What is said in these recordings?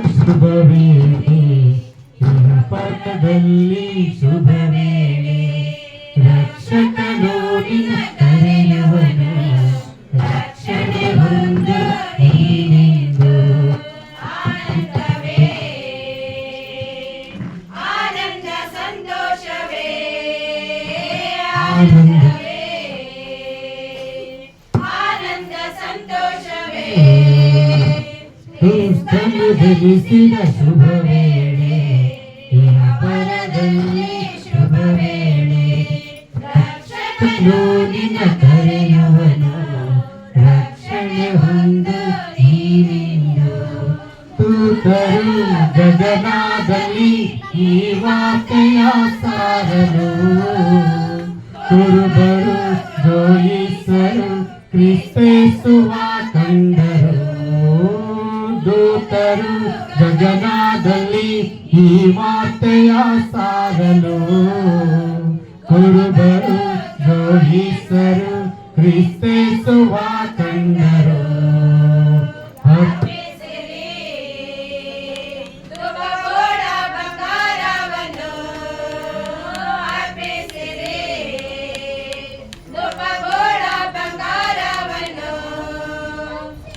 ಶುಭವೇಳೆ ಪಥದಲ್ಲಿ ಶುಭವೇಳೆ ರಕ್ಷಕನು ನಿನ್ನ ಕರೆಯುವನು ರಕ್ಷಣೆ ಹೊಂದ ನೀನೆಂದು ಆನಂದವೇ ಆನಂದ ಸಂತೋಷವೇ ಆನಂದವೇ ಆನಂದ ಸಂತೋಷವೇ ಕ್ರಿಸ್ತನು ಧರಿಸಿದ ಶುಭವೇಳೆ ಪರದಲ್ಲಿ ಶುಭವೇಳೆ ರಕ್ಷಕನು ನಿನ್ನ ಕರೆಯುವನು ರಕ್ಷಣೆ ಹೊಂದ ನೀನೆಂದು ದೂತರು ಗಗನದಲ್ಲಿ ಈ ವಾರ್ತೆಯ ಸಾರಲು ಕುರುಬರು ಜೋಯಿಸರು ಕ್ರಿಸ್ತೇಸುವ ಕಂಡರು ದೂತರು ಗಗನದಲ್ಲಿ ಈ ವಾರ್ತೆಯ ಸಾರಲು ಕುರುಬರು ಜೋಯಿಸರು ಕ್ರಿಸ್ತೇಸುವ ಕಂಡರು ಧೂಪಗೋಡ ಬಂಗಾರವನ್ನು ಅರ್ಪಿಸಿರಿ ಧೂಪಗೋಡ ಬಂಗಾರವನ್ನು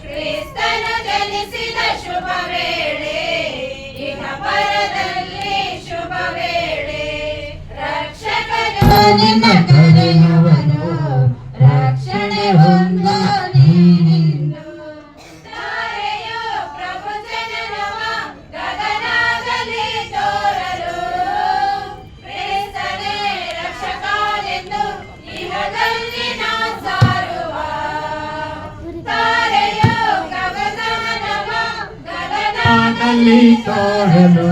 ಕ್ರಿಸ್ತನು ಜನಿಸಿದ ಶುಭ ವೇಳೆ ಇಹ ಪರದಲ್ಲಿ ಶುಭ ವೇಳೆ ರಕ್ಷಕನು ನಿನ್ನ ಕರೆಯುವನು ರಕ್ಷಣೆ ಹೊಂದ ನೀನೆಂದು ತಾರೆಯು ಪ್ರಭು ಜನನವ ಗಗನದಲ್ಲಿ ತೋರಲು ಕ್ರಿಸ್ತನೇ ರಕ್ಷಕನೆಂದು ಇಹದಲ್ಲಿ ನಾ ಸಾರುವ ತಾರೆಯು ಗಗನವ ಗಗನದಲ್ಲಿ ತೋರಲು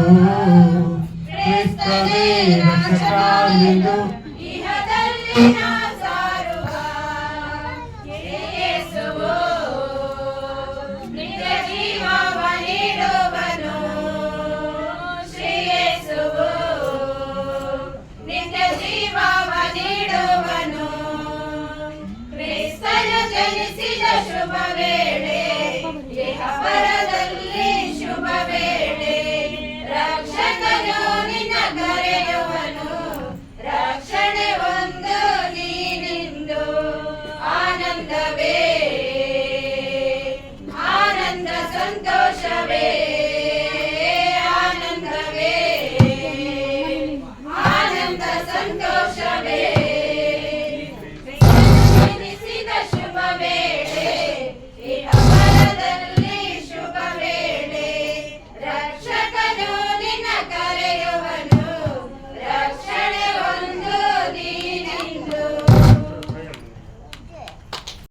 ಕ್ರಿಸ್ತನೇ ರಕ್ಷಕನೆಂದು ಇಹದಲ್ಲಿ ನಾ ಸಾರುವ ಯೇಸುವು ನಿತ್ಯ ಜೀವವ ನೀಡುವನು ಶ್ರೀ ಯೇಸುವು ನಿತ್ಯ ಜೀವವ ನೀಡುವನು ಕ್ರಿಸ್ತನು ಜನಿಸಿದ ಶುಭ ವೇಳೆ ಇಹ ಪರ